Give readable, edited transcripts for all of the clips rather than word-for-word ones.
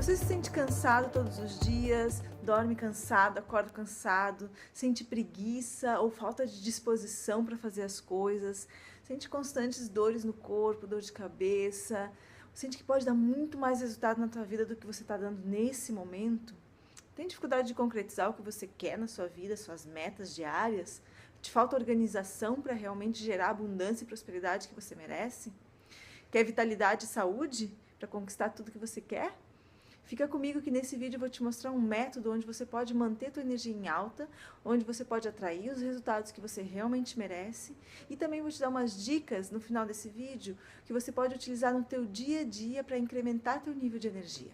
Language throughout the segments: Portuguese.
Você se sente cansado todos os dias, dorme cansado, acorda cansado, sente preguiça ou falta de disposição para fazer as coisas, sente constantes dores no corpo, dor de cabeça, sente que pode dar muito mais resultado na tua vida do que você está dando nesse momento? Tem dificuldade de concretizar o que você quer na sua vida, suas metas diárias? Te falta organização para realmente gerar a abundância e prosperidade que você merece? Quer vitalidade e saúde para conquistar tudo que você quer? Fica comigo que nesse vídeo eu vou te mostrar um método onde você pode manter tua energia em alta, onde você pode atrair os resultados que você realmente merece, e também vou te dar umas dicas no final desse vídeo que você pode utilizar no teu dia a dia para incrementar teu nível de energia.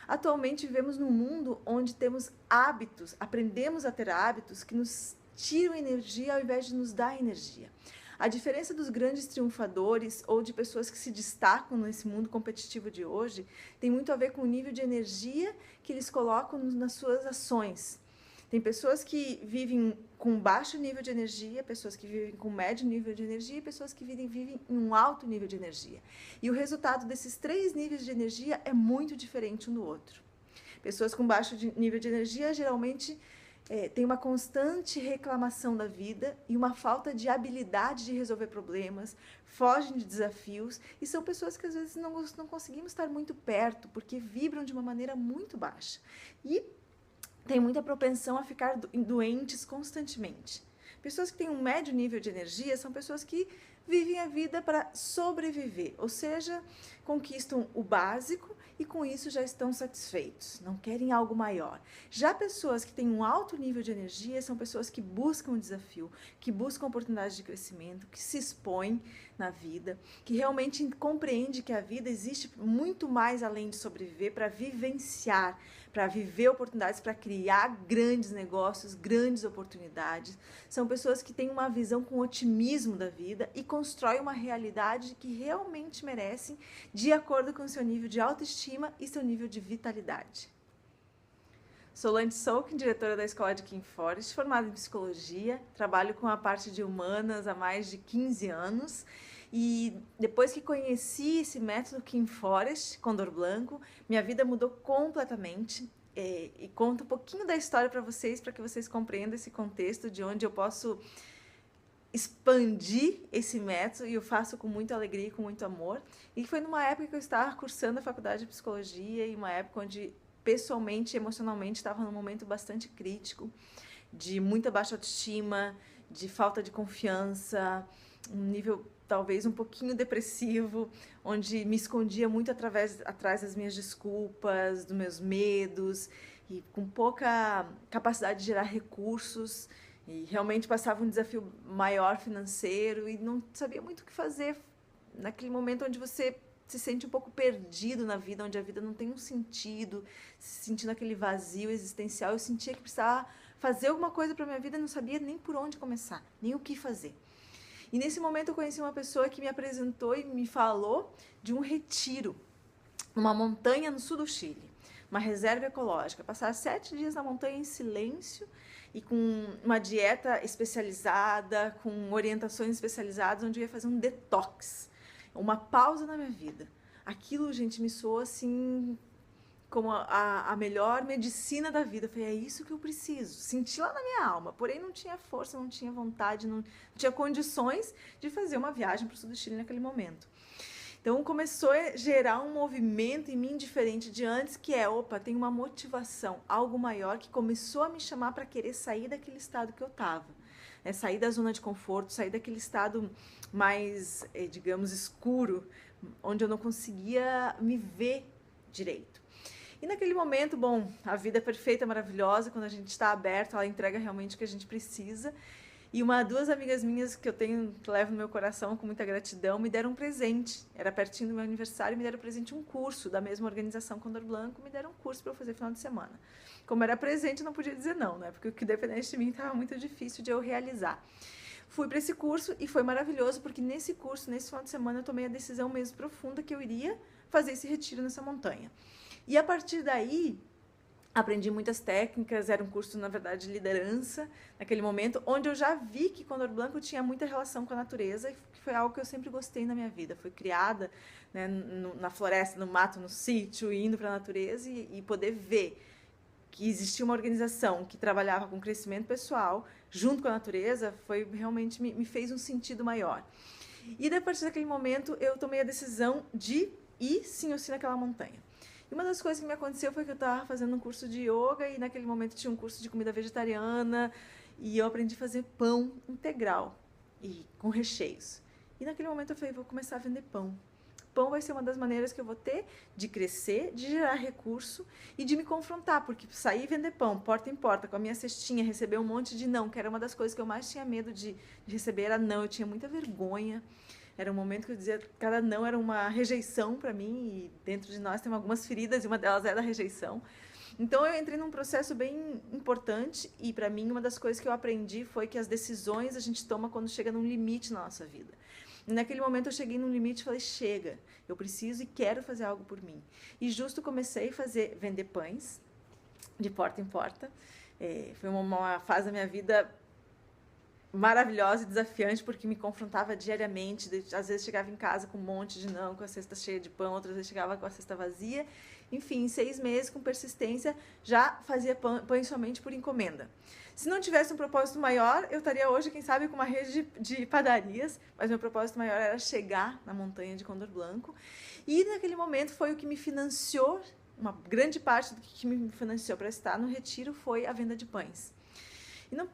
Atualmente vivemos num mundo onde temos hábitos, aprendemos a ter hábitos que nos tiram energia ao invés de nos dar energia. A diferença dos grandes triunfadores ou de pessoas que se destacam nesse mundo competitivo de hoje tem muito a ver com o nível de energia que eles colocam nas suas ações. Tem pessoas que vivem com baixo nível de energia, pessoas que vivem com médio nível de energia e pessoas que vivem em um alto nível de energia. E o resultado desses três níveis de energia é muito diferente um do outro. Pessoas com baixo nível de energia geralmente tem uma constante reclamação da vida e uma falta de habilidade de resolver problemas, fogem de desafios e são pessoas que às vezes não conseguimos estar muito perto porque vibram de uma maneira muito baixa e tem muita propensão a ficar doentes constantemente. Pessoas que têm um médio nível de energia são pessoas que vivem a vida para sobreviver, ou seja, conquistam o básico e com isso já estão satisfeitos, não querem algo maior. Já pessoas que têm um alto nível de energia são pessoas que buscam um desafio, que buscam oportunidades de crescimento, que se expõem na vida, que realmente compreende que a vida existe muito mais além de sobreviver, para vivenciar, para viver oportunidades, para criar grandes negócios, grandes oportunidades. São pessoas que têm uma visão com otimismo da vida e constroem uma realidade que realmente merecem de acordo com seu nível de autoestima e seu nível de vitalidade. Sou Landy Solkin, diretora da Escola de Kim Forest, formada em psicologia, trabalho com a parte de humanas há mais de 15 anos e depois que conheci esse método Kim Forest, Condor Blanco, minha vida mudou completamente. E conto um pouquinho da história para que vocês compreendam esse contexto de onde eu posso expandir esse método, e eu faço com muita alegria e com muito amor. E foi numa época que eu estava cursando a faculdade de psicologia e uma época onde pessoalmente e emocionalmente estava num momento bastante crítico, de muita baixa autoestima, de falta de confiança, um nível talvez um pouquinho depressivo, onde me escondia muito atrás das minhas desculpas, dos meus medos, e com pouca capacidade de gerar recursos, e realmente passava um desafio maior financeiro e não sabia muito o que fazer naquele momento onde você se sente um pouco perdido na vida, onde a vida não tem um sentido, se sentindo aquele vazio existencial. Eu sentia que precisava fazer alguma coisa para minha vida e não sabia nem por onde começar, nem o que fazer. E nesse momento eu conheci uma pessoa que me apresentou e me falou de um retiro numa montanha no sul do Chile, uma reserva ecológica, passar 7 dias na montanha em silêncio e com uma dieta especializada, com orientações especializadas, onde eu ia fazer um detox, uma pausa na minha vida. Aquilo, gente, me soou assim como a melhor medicina da vida. Eu falei, é isso que eu preciso. Senti lá na minha alma, porém não tinha força, não tinha vontade, não tinha condições de fazer uma viagem para o sul do Chile naquele momento. Então começou a gerar um movimento em mim diferente de antes, que é, opa, tem uma motivação, algo maior que começou a me chamar para querer sair daquele estado que eu estava. Sair da zona de conforto, sair daquele estado mais, digamos, escuro, onde eu não conseguia me ver direito. E naquele momento, bom, a vida é perfeita, maravilhosa, quando a gente está aberto, ela entrega realmente o que a gente precisa. E duas amigas minhas que levo no meu coração com muita gratidão, me deram um presente. Era pertinho do meu aniversário, me deram um presente, um curso da mesma organização Condor Blanco, me deram um curso para eu fazer final de semana. Como era presente, não podia dizer não, né? Porque o que dependesse de mim estava muito difícil de eu realizar. Fui para esse curso e foi maravilhoso, porque nesse curso, nesse final de semana, eu tomei a decisão mesmo profunda que eu iria fazer esse retiro nessa montanha. E a partir daí, Aprendi muitas técnicas, era um curso, na verdade, de liderança, naquele momento, onde eu já vi que Condor Blanco tinha muita relação com a natureza, e foi algo que eu sempre gostei na minha vida. Fui criada, né, na floresta, no mato, no sítio, indo para a natureza e poder ver que existia uma organização que trabalhava com crescimento pessoal, junto com a natureza, foi realmente me fez um sentido maior. E a partir daquele momento, eu tomei a decisão de ir sim ou sim naquela montanha. E uma das coisas que me aconteceu foi que eu estava fazendo um curso de yoga e naquele momento tinha um curso de comida vegetariana e eu aprendi a fazer pão integral e com recheios. E naquele momento eu falei, vou começar a vender pão. Pão vai ser uma das maneiras que eu vou ter de crescer, de gerar recurso e de me confrontar, porque sair e vender pão, porta em porta, com a minha cestinha, receber um monte de não, que era uma das coisas que eu mais tinha medo de receber, era não, eu tinha muita vergonha. Era um momento que eu dizia que cada não era uma rejeição para mim, e dentro de nós tem algumas feridas, e uma delas é da rejeição. Então eu entrei num processo bem importante, e para mim uma das coisas que eu aprendi foi que as decisões a gente toma quando chega num limite na nossa vida. E naquele momento eu cheguei num limite e falei, chega, eu preciso e quero fazer algo por mim. E justo comecei a vender pães, de porta em porta. Foi uma fase da minha vida maravilhosa e desafiante, porque me confrontava diariamente. Às vezes chegava em casa com um monte de não, com a cesta cheia de pão, outras vezes chegava com a cesta vazia. Enfim, em 6 meses, com persistência, já fazia pães somente por encomenda. Se não tivesse um propósito maior, eu estaria hoje, quem sabe, com uma rede de padarias, mas meu propósito maior era chegar na montanha de Condor Blanco. E naquele momento foi o que me financiou, uma grande parte do que me financiou para estar no retiro foi a venda de pães. E não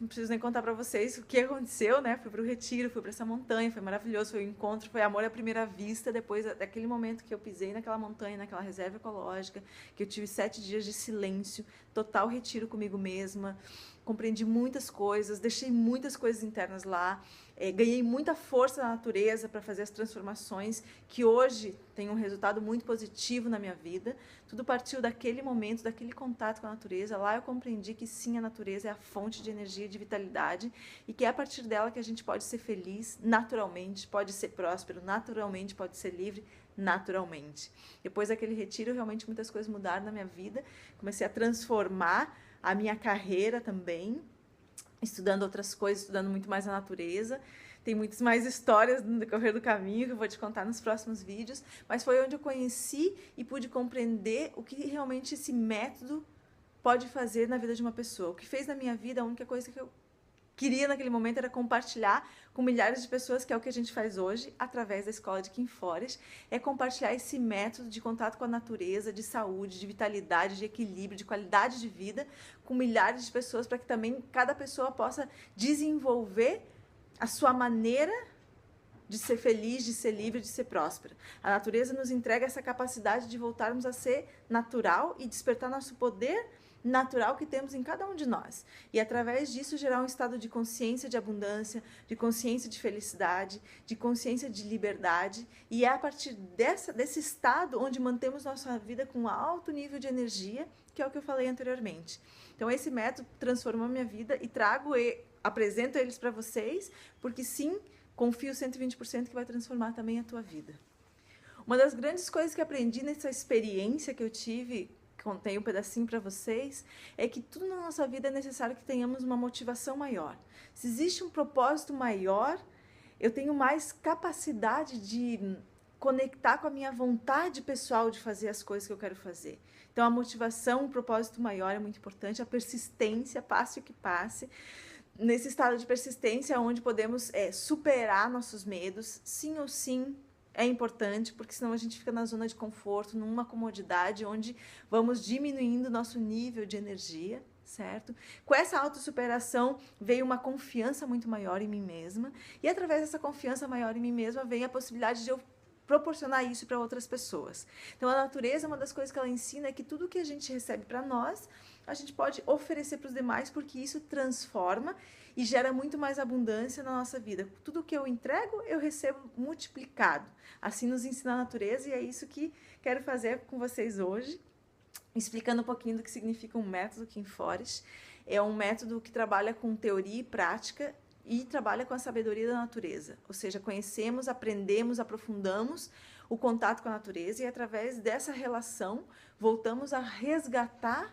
preciso nem contar para vocês o que aconteceu, né? Fui para o retiro, fui para essa montanha, foi maravilhoso, foi um encontro, foi amor à primeira vista. Depois daquele momento que eu pisei naquela montanha, naquela reserva ecológica, que eu tive 7 dias de silêncio, total retiro comigo mesma, compreendi muitas coisas, deixei muitas coisas internas lá, ganhei muita força na natureza para fazer as transformações que hoje tem um resultado muito positivo na minha vida. Tudo partiu daquele momento, daquele contato com a natureza. Lá eu compreendi que sim, a natureza é a fonte de energia e de vitalidade e que é a partir dela que a gente pode ser feliz naturalmente, pode ser próspero naturalmente, pode ser livre naturalmente. Depois daquele retiro, realmente muitas coisas mudaram na minha vida. Comecei a transformar a minha carreira também, estudando outras coisas, estudando muito mais a natureza. Tem muitas mais histórias no decorrer do caminho que eu vou te contar nos próximos vídeos, mas foi onde eu conheci e pude compreender o que realmente esse método pode fazer na vida de uma pessoa. O que fez na minha vida, a única coisa que eu queria naquele momento era compartilhar com milhares de pessoas, que é o que a gente faz hoje, através da Escola de Kim Forest, é compartilhar esse método de contato com a natureza, de saúde, de vitalidade, de equilíbrio, de qualidade de vida, com milhares de pessoas, para que também cada pessoa possa desenvolver a sua maneira de ser feliz, de ser livre, de ser próspera. A natureza nos entrega essa capacidade de voltarmos a ser natural e despertar nosso poder natural que temos em cada um de nós. E através disso gerar um estado de consciência de abundância, de consciência de felicidade, de consciência de liberdade. E é a partir desse estado onde mantemos nossa vida com um alto nível de energia, que é o que eu falei anteriormente. Então esse método transformou a minha vida e apresento eles para vocês, porque sim, confio 120% que vai transformar também a tua vida. Uma das grandes coisas que aprendi nessa experiência que eu tive, contei um pedacinho para vocês, é que tudo na nossa vida é necessário que tenhamos uma motivação maior. Se existe um propósito maior, eu tenho mais capacidade de conectar com a minha vontade pessoal de fazer as coisas que eu quero fazer. Então a motivação, um propósito maior é muito importante, a persistência, passe o que passe. Nesse estado de persistência, onde podemos superar nossos medos, sim ou sim, é importante, porque senão a gente fica na zona de conforto, numa comodidade, onde vamos diminuindo nosso nível de energia, certo? Com essa autossuperação veio uma confiança muito maior em mim mesma, e através dessa confiança maior em mim mesma vem a possibilidade de eu proporcionar isso para outras pessoas. Então a natureza, uma das coisas que ela ensina é que tudo que a gente recebe para nós, a gente pode oferecer para os demais, porque isso transforma e gera muito mais abundância na nossa vida. Tudo que eu entrego, eu recebo multiplicado. Assim nos ensina a natureza, e é isso que quero fazer com vocês hoje, explicando um pouquinho do que significa um método Kim Forest. É um método que trabalha com teoria e prática e trabalha com a sabedoria da natureza. Ou seja, conhecemos, aprendemos, aprofundamos o contato com a natureza, e através dessa relação voltamos a resgatar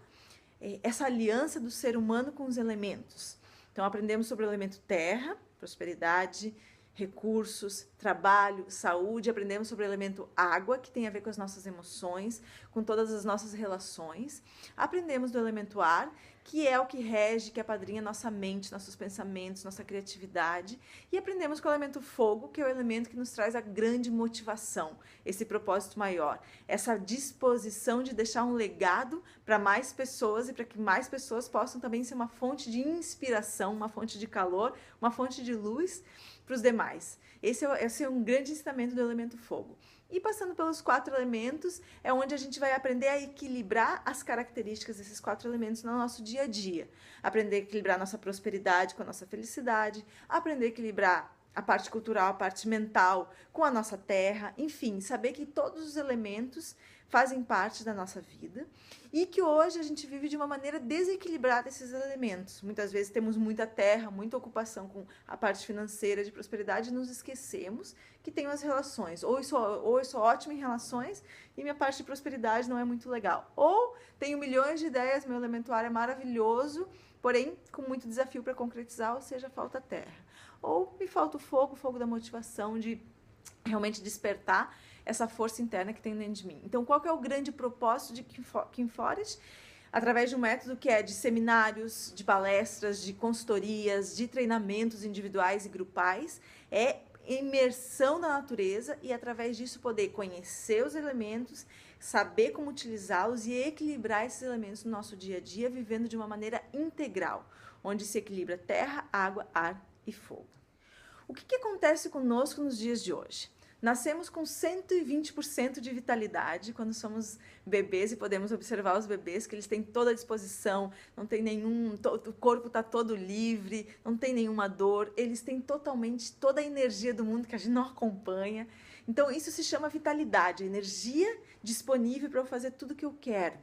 essa aliança do ser humano com os elementos. Então, aprendemos sobre o elemento terra, prosperidade, recursos, trabalho, saúde. Aprendemos sobre o elemento água, que tem a ver com as nossas emoções, com todas as nossas relações. Aprendemos do elemento ar, que é o que rege, que apadrinha nossa mente, nossos pensamentos, nossa criatividade. E aprendemos com o elemento fogo, que é o elemento que nos traz a grande motivação, esse propósito maior, essa disposição de deixar um legado para mais pessoas e para que mais pessoas possam também ser uma fonte de inspiração, uma fonte de calor, uma fonte de luz para os demais. Esse é um grande ensinamento do elemento fogo. E passando pelos 4 elementos, é onde a gente vai aprender a equilibrar as características desses 4 elementos no nosso dia a dia. Aprender a equilibrar nossa prosperidade com a nossa felicidade, aprender a equilibrar a parte cultural, a parte mental com a nossa terra, enfim, saber que todos os elementos fazem parte da nossa vida e que hoje a gente vive de uma maneira desequilibrada esses elementos. Muitas vezes temos muita terra, muita ocupação com a parte financeira de prosperidade e nos esquecemos que tem as relações. Ou eu sou ótima em relações e minha parte de prosperidade não é muito legal. Ou tenho milhões de ideias, meu elemento ar é maravilhoso, porém com muito desafio para concretizar, ou seja, falta terra. Ou me falta o fogo da motivação, de realmente despertar essa força interna que tem dentro de mim. Então, qual que é o grande propósito de Kim Forest? Através de um método que é de seminários, de palestras, de consultorias, de treinamentos individuais e grupais, é imersão na natureza e através disso poder conhecer os elementos, saber como utilizá-los e equilibrar esses elementos no nosso dia a dia, vivendo de uma maneira integral, onde se equilibra terra, água, ar e fogo. O que acontece conosco nos dias de hoje? Nascemos com 120% de vitalidade quando somos bebês e podemos observar os bebês que eles têm toda a disposição, não tem o corpo está todo livre, não tem nenhuma dor, eles têm totalmente toda a energia do mundo que a gente não acompanha. Então isso se chama vitalidade, energia disponível para eu fazer tudo o que eu quero.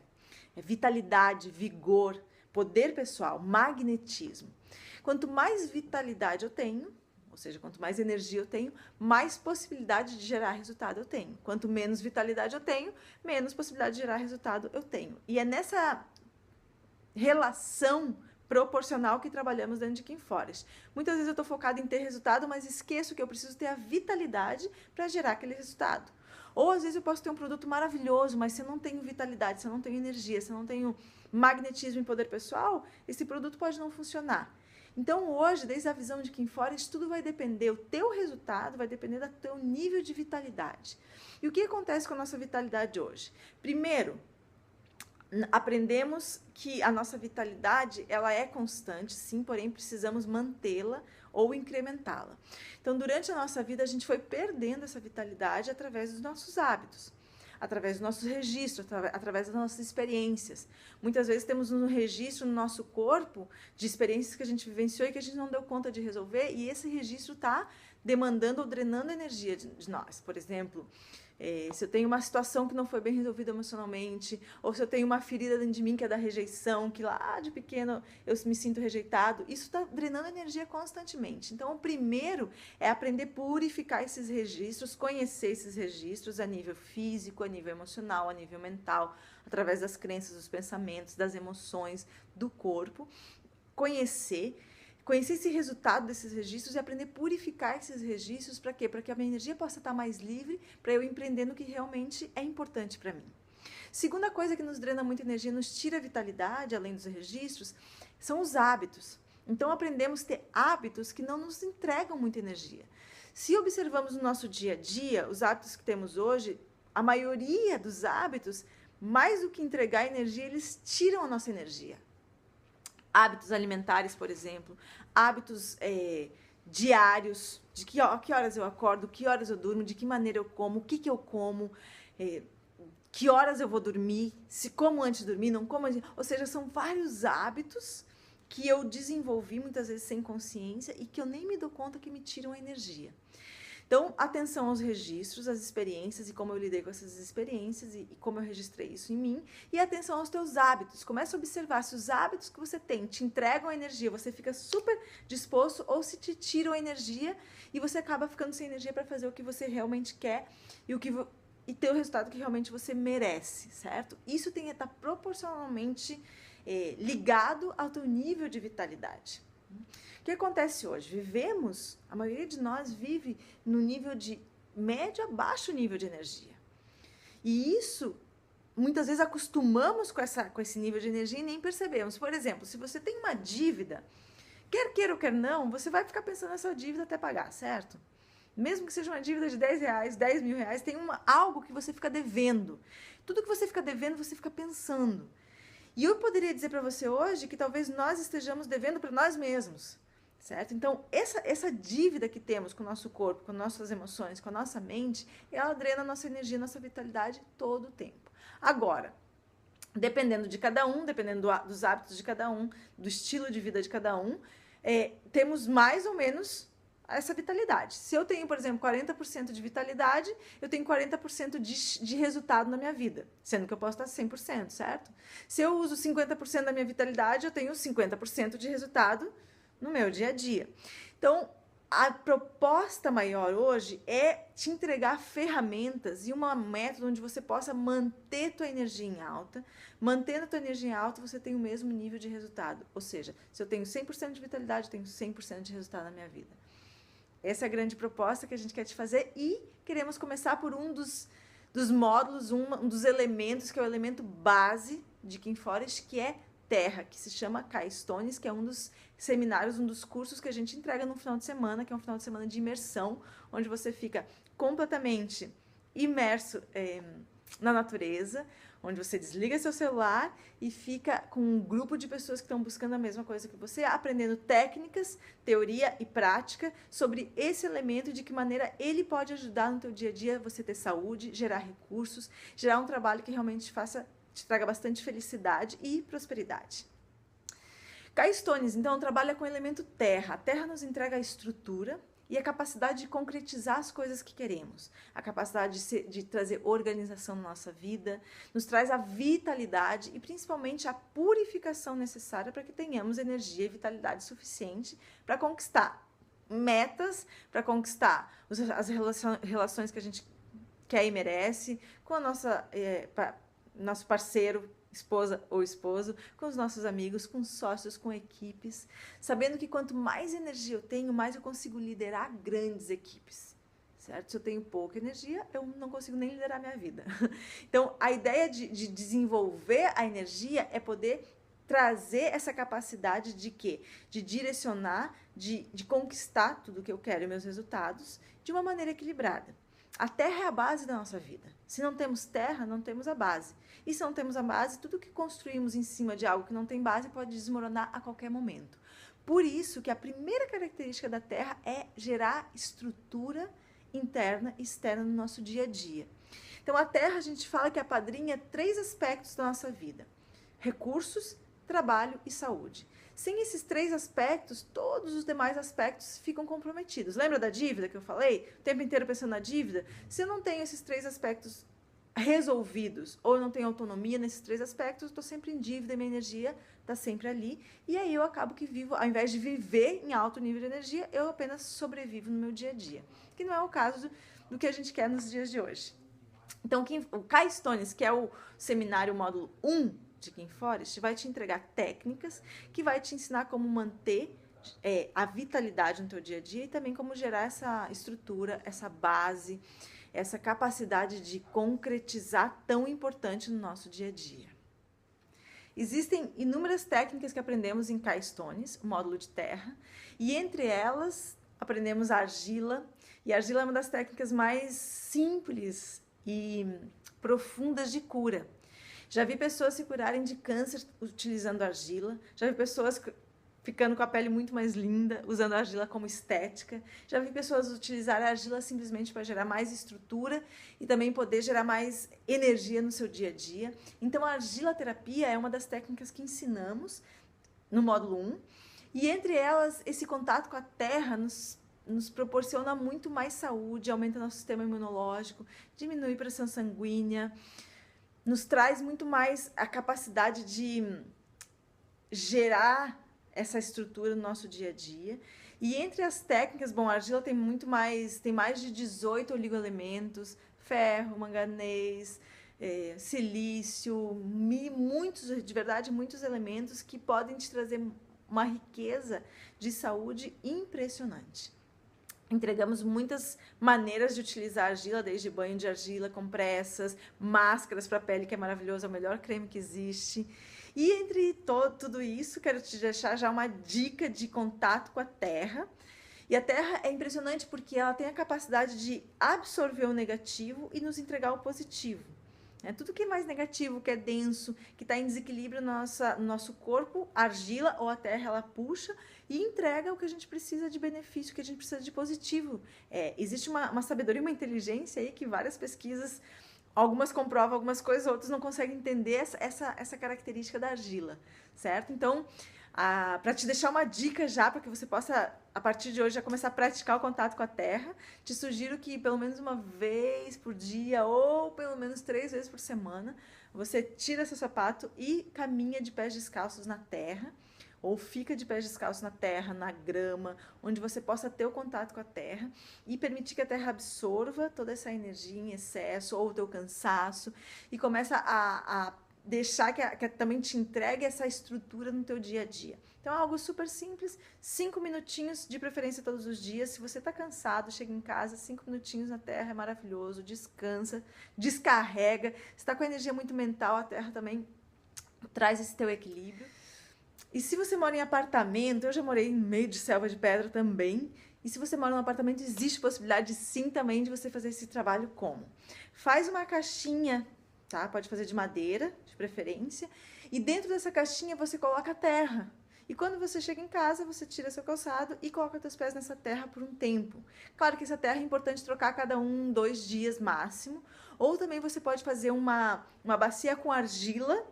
É vitalidade, vigor, poder pessoal, magnetismo. Quanto mais vitalidade eu tenho, ou seja, quanto mais energia eu tenho, mais possibilidade de gerar resultado eu tenho. Quanto menos vitalidade eu tenho, menos possibilidade de gerar resultado eu tenho. E é nessa relação proporcional que trabalhamos dentro de Kim Forest. Muitas vezes eu estou focada em ter resultado, mas esqueço que eu preciso ter a vitalidade para gerar aquele resultado. Ou às vezes eu posso ter um produto maravilhoso, mas se eu não tenho vitalidade, se eu não tenho energia, se eu não tenho magnetismo e poder pessoal, esse produto pode não funcionar. Então hoje, desde a visão de Kim Forest, tudo vai depender, o teu resultado vai depender do teu nível de vitalidade. E o que acontece com a nossa vitalidade hoje? Primeiro, aprendemos que a nossa vitalidade ela é constante, sim, porém precisamos mantê-la ou incrementá-la. Então, durante a nossa vida, a gente foi perdendo essa vitalidade através dos nossos hábitos, através dos nossos registros, através das nossas experiências. Muitas vezes temos um registro no nosso corpo de experiências que a gente vivenciou e que a gente não deu conta de resolver, e esse registro está demandando ou drenando energia de nós. Por exemplo, se eu tenho uma situação que não foi bem resolvida emocionalmente, ou se eu tenho uma ferida dentro de mim que é da rejeição, que lá de pequeno eu me sinto rejeitado, isso está drenando energia constantemente. Então, o primeiro é aprender a purificar esses registros, conhecer esses registros a nível físico, a nível emocional, a nível mental, através das crenças, dos pensamentos, das emoções, do corpo. Conhecer esse resultado desses registros e aprender a purificar esses registros para quê? Para que a minha energia possa estar mais livre, para eu empreender no que realmente é importante para mim. Segunda coisa que nos drena muita energia, nos tira a vitalidade, além dos registros, são os hábitos. Então aprendemos a ter hábitos que não nos entregam muita energia. Se observamos no nosso dia a dia, os hábitos que temos hoje, a maioria dos hábitos, mais do que entregar energia, eles tiram a nossa energia. Hábitos alimentares, por exemplo, hábitos diários, de que horas eu acordo, que horas eu durmo, de que maneira eu como, o que eu como, que horas eu vou dormir, se como antes de dormir, não como antes, ou seja, são vários hábitos que eu desenvolvi muitas vezes sem consciência e que eu nem me dou conta que me tiram a energia. Então, atenção aos registros, às experiências e como eu lidei com essas experiências e como eu registrei isso em mim. E atenção aos teus hábitos. Comece a observar se os hábitos que você tem te entregam energia, você fica super disposto ou se te tiram a energia e você acaba ficando sem energia para fazer o que você realmente quer e ter o resultado que realmente você merece, certo? Isso tem que estar proporcionalmente ligado ao teu nível de vitalidade. O que acontece hoje? A maioria de nós vive no nível de médio a baixo nível de energia. E isso, muitas vezes acostumamos com esse nível de energia e nem percebemos. Por exemplo, se você tem uma dívida, quer queira ou quer não, você vai ficar pensando nessa dívida até pagar, certo? Mesmo que seja uma dívida de R$10, R$10.000, tem algo que você fica devendo. Tudo que você fica devendo, você fica pensando. E eu poderia dizer para você hoje que talvez nós estejamos devendo para nós mesmos, certo? Então, essa dívida que temos com o nosso corpo, com nossas emoções, com a nossa mente, ela drena a nossa energia, a nossa vitalidade todo o tempo. Agora, dependendo de cada um, dependendo dos hábitos de cada um, do estilo de vida de cada um, temos mais ou menos essa vitalidade. Se eu tenho, por exemplo, 40% de vitalidade, eu tenho 40% de resultado na minha vida, sendo que eu posso estar 100%, certo? Se eu uso 50% da minha vitalidade, eu tenho 50% de resultado no meu dia a dia. Então, a proposta maior hoje é te entregar ferramentas e um método onde você possa manter tua energia em alta. Mantendo a tua energia em alta, você tem o mesmo nível de resultado. Ou seja, se eu tenho 100% de vitalidade, eu tenho 100% de resultado na minha vida. Essa é a grande proposta que a gente quer te fazer e queremos começar por um dos módulos, um dos elementos, que é o elemento base de Kim Forest, que é terra, que se chama K-Stones, que é um dos seminários, um dos cursos que a gente entrega no final de semana, que é um final de semana de imersão, onde você fica completamente imerso na natureza, onde você desliga seu celular e fica com um grupo de pessoas que estão buscando a mesma coisa que você, aprendendo técnicas, teoria e prática sobre esse elemento e de que maneira ele pode ajudar no teu dia a dia você ter saúde, gerar recursos, gerar um trabalho que realmente te traga bastante felicidade e prosperidade. K-Stones, então, trabalha com o elemento terra. A terra nos entrega a estrutura e a capacidade de concretizar as coisas que queremos, a capacidade de trazer organização na nossa vida, nos traz a vitalidade e principalmente a purificação necessária para que tenhamos energia e vitalidade suficiente para conquistar metas, para conquistar as relações que a gente quer e merece, com a nosso parceiro, esposa ou esposo, com os nossos amigos, com sócios, com equipes, sabendo que quanto mais energia eu tenho, mais eu consigo liderar grandes equipes, certo? Se eu tenho pouca energia, eu não consigo nem liderar minha vida. Então, a ideia de desenvolver a energia é poder trazer essa capacidade de quê? De direcionar, de conquistar tudo que eu quero e meus resultados de uma maneira equilibrada. A terra é a base da nossa vida. Se não temos terra, não temos a base. E se não temos a base, tudo que construímos em cima de algo que não tem base pode desmoronar a qualquer momento. Por isso que a primeira característica da terra é gerar estrutura interna e externa no nosso dia a dia. Então, a terra, a gente fala que apadrinha 3 aspectos da nossa vida: recursos, trabalho e saúde. Sem esses 3 aspectos, todos os demais aspectos ficam comprometidos. Lembra da dívida que eu falei? O tempo inteiro pensando na dívida? Se eu não tenho esses 3 aspectos resolvidos, ou eu não tenho autonomia nesses 3 aspectos, eu estou sempre em dívida e minha energia está sempre ali. E aí eu acabo que vivo, ao invés de viver em alto nível de energia, eu apenas sobrevivo no meu dia a dia. Que não é o caso do que a gente quer nos dias de hoje. Então, o K-Stones, que é o seminário módulo 1, de Kim Forest, vai te entregar técnicas que vai te ensinar como manter a vitalidade no teu dia a dia e também como gerar essa estrutura, essa base, essa capacidade de concretizar tão importante no nosso dia a dia. Existem inúmeras técnicas que aprendemos em K-Stones, o módulo de terra, e entre elas aprendemos a argila, e a argila é uma das técnicas mais simples e profundas de cura. Já vi pessoas se curarem de câncer utilizando argila. Já vi pessoas ficando com a pele muito mais linda, usando a argila como estética. Já vi pessoas utilizarem a argila simplesmente para gerar mais estrutura e também poder gerar mais energia no seu dia a dia. Então, a argilaterapia é uma das técnicas que ensinamos no módulo 1. E entre elas, esse contato com a terra nos proporciona muito mais saúde, aumenta nosso sistema imunológico, diminui a pressão sanguínea, nos traz muito mais a capacidade de gerar essa estrutura no nosso dia a dia. E entre as técnicas, bom, a argila tem mais de 18 oligoelementos, ferro, manganês, silício, muitos, de verdade, muitos elementos que podem te trazer uma riqueza de saúde impressionante. Entregamos muitas maneiras de utilizar a argila, desde banho de argila, compressas, máscaras para a pele, que é maravilhoso, é o melhor creme que existe. E entre tudo isso, quero te deixar já uma dica de contato com a terra. E a terra é impressionante porque ela tem a capacidade de absorver o negativo e nos entregar o positivo. Tudo que é mais negativo, que é denso, que está em desequilíbrio no nosso corpo, a argila ou a terra, ela puxa e entrega o que a gente precisa de benefício, o que a gente precisa de positivo. Existe uma sabedoria, uma inteligência aí que várias pesquisas, algumas comprovam algumas coisas, outras não conseguem entender essa característica da argila, certo? Então, para te deixar uma dica já, para que você possa, a partir de hoje, já começar a praticar o contato com a terra, te sugiro que pelo menos uma vez por dia ou pelo menos 3 vezes por semana, você tira seu sapato e caminha de pés descalços na terra, ou fica de pés descalços na terra, na grama, onde você possa ter o contato com a terra e permitir que a terra absorva toda essa energia em excesso ou o teu cansaço e começa a deixar que também te entregue essa estrutura no teu dia a dia. Então é algo super simples, 5 minutinhos, de preferência todos os dias. Se você está cansado, chega em casa, 5 minutinhos na terra é maravilhoso, descansa, descarrega. Se está com energia muito mental, a terra também traz esse teu equilíbrio. E se você mora em apartamento, eu já morei no meio de selva de pedra também, e se você mora num apartamento, existe possibilidade sim também de você fazer esse trabalho como? Faz uma caixinha, tá? Pode fazer de madeira, de preferência, e dentro dessa caixinha você coloca a terra. E quando você chega em casa, você tira seu calçado e coloca seus pés nessa terra por um tempo. Claro que essa terra é importante trocar a cada 2 dias máximo, ou também você pode fazer uma bacia com argila,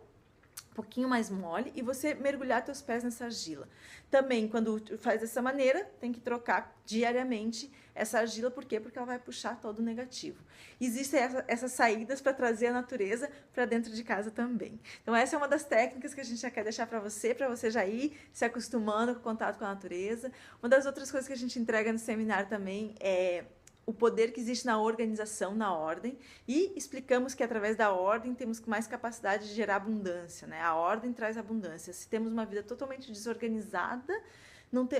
um pouquinho mais mole, e você mergulhar teus pés nessa argila. Também, quando faz dessa maneira, tem que trocar diariamente essa argila. Por quê? Porque ela vai puxar todo o negativo. Existem essas saídas para trazer a natureza para dentro de casa também. Então, essa é uma das técnicas que a gente já quer deixar para você já ir se acostumando com o contato com a natureza. Uma das outras coisas que a gente entrega no seminário também é o poder que existe na organização, na ordem, e explicamos que através da ordem temos mais capacidade de gerar abundância, né? A ordem traz abundância. Se temos uma vida totalmente desorganizada,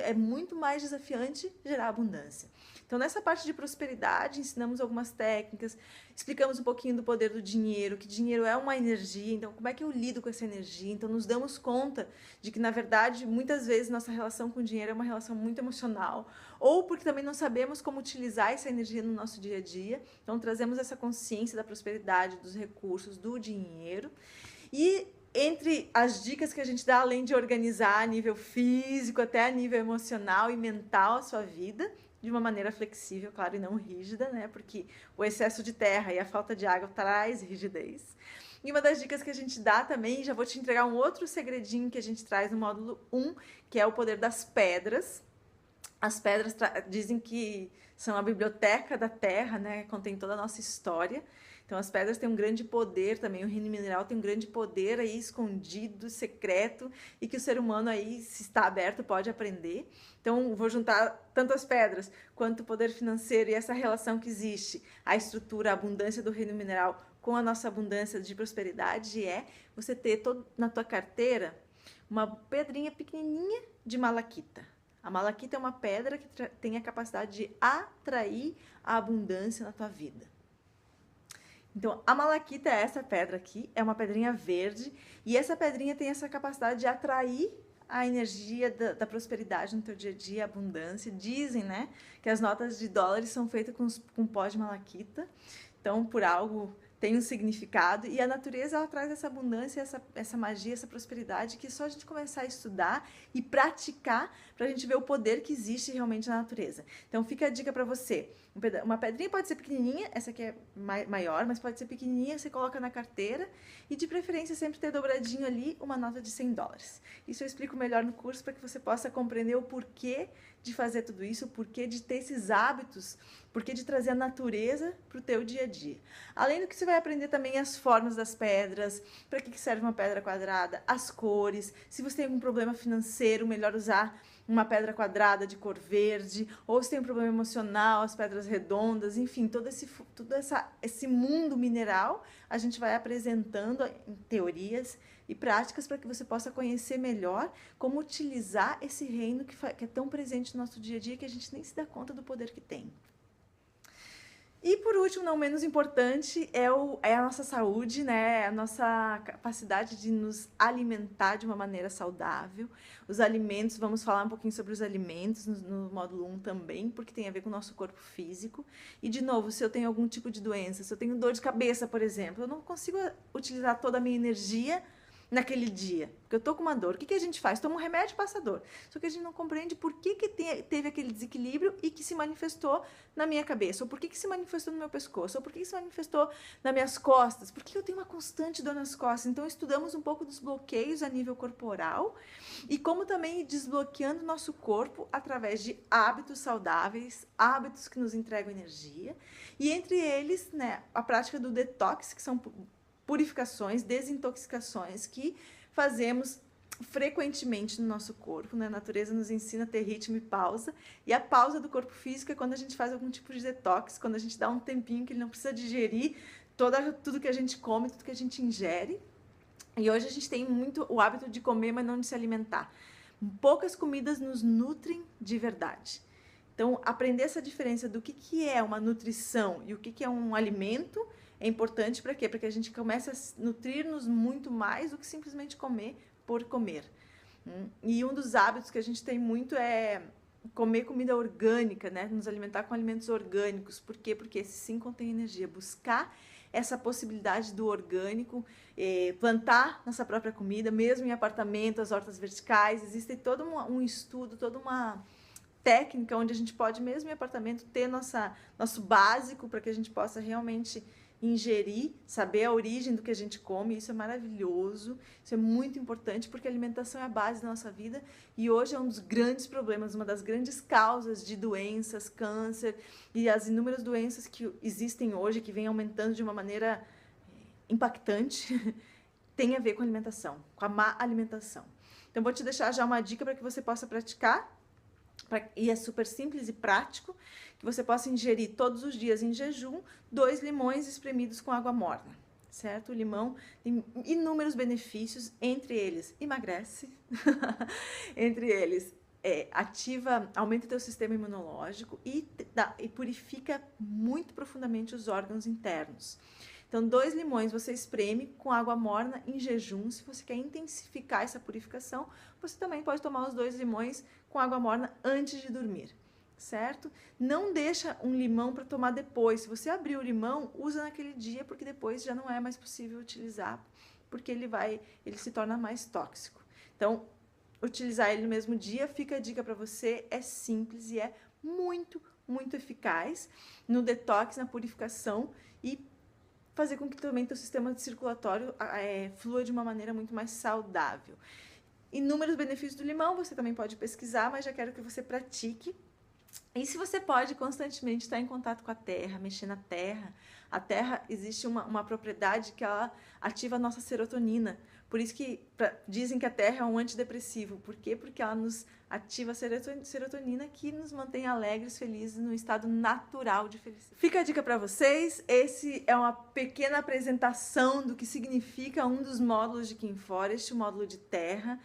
é muito mais desafiante gerar abundância. Então, nessa parte de prosperidade, ensinamos algumas técnicas, explicamos um pouquinho do poder do dinheiro, que dinheiro é uma energia, então como é que eu lido com essa energia? Então, nos damos conta de que, na verdade, muitas vezes nossa relação com o dinheiro é uma relação muito emocional, ou porque também não sabemos como utilizar essa energia no nosso dia a dia. Então, trazemos essa consciência da prosperidade, dos recursos, do dinheiro. E entre as dicas que a gente dá, além de organizar a nível físico, até a nível emocional e mental a sua vida, de uma maneira flexível, claro, e não rígida, né? Porque o excesso de terra e a falta de água traz rigidez. E uma das dicas que a gente dá também, já vou te entregar um outro segredinho que a gente traz no módulo 1, que é o poder das pedras. As pedras dizem que são a biblioteca da terra, né? Contém toda a nossa história. Então, as pedras têm um grande poder também, o reino mineral tem um grande poder aí escondido, secreto, e que o ser humano aí, se está aberto, pode aprender. Então, vou juntar tanto as pedras quanto o poder financeiro e essa relação que existe, a estrutura, a abundância do reino mineral com a nossa abundância de prosperidade, você ter na tua carteira uma pedrinha pequenininha de malaquita. A malaquita é uma pedra que tem a capacidade de atrair a abundância na tua vida. Então, a malaquita é essa pedra aqui, é uma pedrinha verde, e essa pedrinha tem essa capacidade de atrair a energia da prosperidade no teu dia a dia, a abundância. Dizem, né, que as notas de dólares são feitas com pó de malaquita, então, por algo tem um significado, e a natureza ela traz essa abundância, essa magia, essa prosperidade, que é só a gente começar a estudar e praticar para a gente ver o poder que existe realmente na natureza. Então fica a dica para você, uma pedrinha pode ser pequenininha, essa aqui é maior, mas pode ser pequenininha, você coloca na carteira, e de preferência sempre ter dobradinho ali uma nota de 100 dólares. Isso eu explico melhor no curso para que você possa compreender o porquê de fazer tudo isso, o porquê de ter esses hábitos, o porquê de trazer a natureza para o teu dia a dia. Além do que você vai aprender também as formas das pedras, para que serve uma pedra quadrada, as cores, se você tem algum problema financeiro, melhor usar uma pedra quadrada de cor verde, ou se tem um problema emocional, as pedras redondas, enfim, todo esse mundo mineral a gente vai apresentando em teorias e práticas para que você possa conhecer melhor como utilizar esse reino que é tão presente no nosso dia a dia que a gente nem se dá conta do poder que tem. E por último, não menos importante, é a nossa saúde, né? A nossa capacidade de nos alimentar de uma maneira saudável. Os alimentos, vamos falar um pouquinho sobre os alimentos no módulo 1 também, porque tem a ver com o nosso corpo físico. E de novo, se eu tenho algum tipo de doença, se eu tenho dor de cabeça, por exemplo, eu não consigo utilizar toda a minha energia naquele dia, porque eu tô com uma dor. O que a gente faz? Toma um remédio e passa a dor. Só que a gente não compreende por que teve aquele desequilíbrio e que se manifestou na minha cabeça, ou por que se manifestou no meu pescoço, ou por que se manifestou nas minhas costas, por que eu tenho uma constante dor nas costas. Então estudamos um pouco dos bloqueios a nível corporal e como também ir desbloqueando o nosso corpo através de hábitos saudáveis, hábitos que nos entregam energia, e entre eles, né, a prática do detox, que são purificações, desintoxicações que fazemos frequentemente no nosso corpo, né? A natureza nos ensina a ter ritmo e pausa, e a pausa do corpo físico é quando a gente faz algum tipo de detox, quando a gente dá um tempinho que ele não precisa digerir tudo que a gente come, tudo que a gente ingere. E hoje a gente tem muito o hábito de comer, mas não de se alimentar. Poucas comidas nos nutrem de verdade. Então, aprender essa diferença do que é uma nutrição e o que é um alimento é importante para quê? Para que a gente comece a nutrir-nos muito mais do que simplesmente comer por comer. E um dos hábitos que a gente tem muito é comer comida orgânica, né? Nos alimentar com alimentos orgânicos. Por quê? Porque esse sim contém energia. Buscar essa possibilidade do orgânico, plantar nossa própria comida, mesmo em apartamento, as hortas verticais. Existe todo um estudo, toda uma técnica onde a gente pode, mesmo em apartamento, ter nosso básico para que a gente possa realmente ingerir, saber a origem do que a gente come. Isso é maravilhoso, isso é muito importante, porque a alimentação é a base da nossa vida e hoje é um dos grandes problemas, uma das grandes causas de doenças, câncer e as inúmeras doenças que existem hoje, que vem aumentando de uma maneira impactante, tem a ver com a alimentação, com a má alimentação. Então vou te deixar já uma dica para que você possa praticar, e é super simples e prático, que você possa ingerir todos os dias em jejum 2 limões espremidos com água morna, certo? O limão tem inúmeros benefícios, entre eles emagrece, entre eles ativa, aumenta o teu sistema imunológico e purifica muito profundamente os órgãos internos. Então, 2 limões você espreme com água morna em jejum. Se você quer intensificar essa purificação, você também pode tomar os 2 limões com água morna antes de dormir, certo? Não deixa um limão para tomar depois. Se você abrir o limão, usa naquele dia, porque depois já não é mais possível utilizar, porque ele se torna mais tóxico. Então, utilizar ele no mesmo dia, fica a dica para você, é simples e é muito, muito eficaz no detox, na purificação e fazer com que também teu sistema circulatório flua de uma maneira muito mais saudável. Inúmeros benefícios do limão, você também pode pesquisar, mas já quero que você pratique. E se você pode constantemente estar em contato com a terra, mexer na terra, a terra existe uma propriedade que ela ativa a nossa serotonina. Por isso que dizem que a terra é um antidepressivo. Por quê? Porque ela nos ativa a serotonina que nos mantém alegres, felizes, no estado natural de felicidade. Fica a dica para vocês. Esse é uma pequena apresentação do que significa um dos módulos de Kim Forest, o módulo de terra.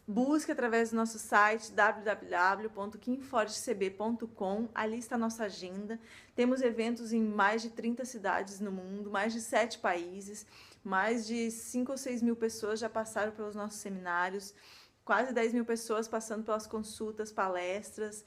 Busque através do nosso site www.kimforestcb.com. Ali está a nossa agenda. Temos eventos em mais de 30 cidades no mundo, mais de 7 países, mais de 5 ou 6 mil pessoas já passaram pelos nossos seminários, quase 10 mil pessoas passando pelas consultas, palestras.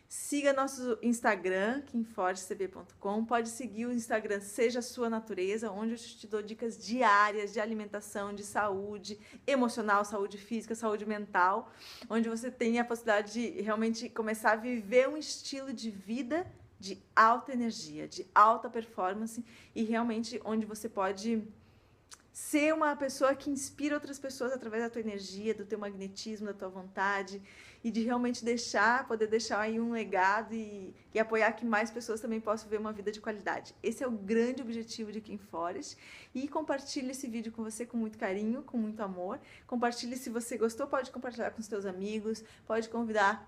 Siga nosso Instagram, kimforestcb.com. Pode seguir o Instagram Seja a Sua Natureza, onde eu te dou dicas diárias de alimentação, de saúde emocional, saúde física, saúde mental, onde você tem a possibilidade de realmente começar a viver um estilo de vida de alta energia, de alta performance e realmente onde você pode ser uma pessoa que inspira outras pessoas através da tua energia, do teu magnetismo, da tua vontade e de realmente poder deixar aí um legado e apoiar que mais pessoas também possam ver uma vida de qualidade. Esse é o grande objetivo de Kim Forest e compartilhe esse vídeo com você com muito carinho, com muito amor. Compartilhe se você gostou, pode compartilhar com os teus amigos, pode convidar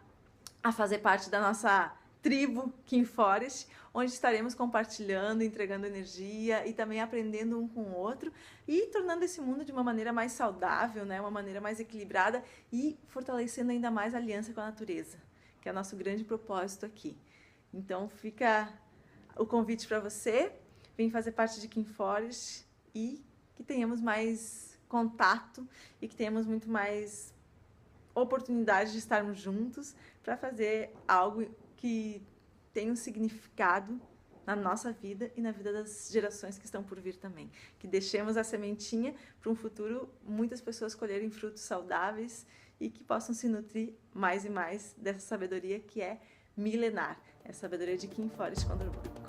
a fazer parte da nossa tribo Kim Forest, onde estaremos compartilhando, entregando energia e também aprendendo um com o outro e tornando esse mundo de uma maneira mais saudável, né? Uma maneira mais equilibrada e fortalecendo ainda mais a aliança com a natureza, que é o nosso grande propósito aqui. Então fica o convite para você, vem fazer parte de Kim Forest e que tenhamos mais contato e que tenhamos muito mais oportunidade de estarmos juntos para fazer algo que tenha um significado na nossa vida e na vida das gerações que estão por vir também. Que deixemos a sementinha para um futuro muitas pessoas colherem frutos saudáveis e que possam se nutrir mais e mais dessa sabedoria que é milenar, é a sabedoria de Kim Forest Condorman.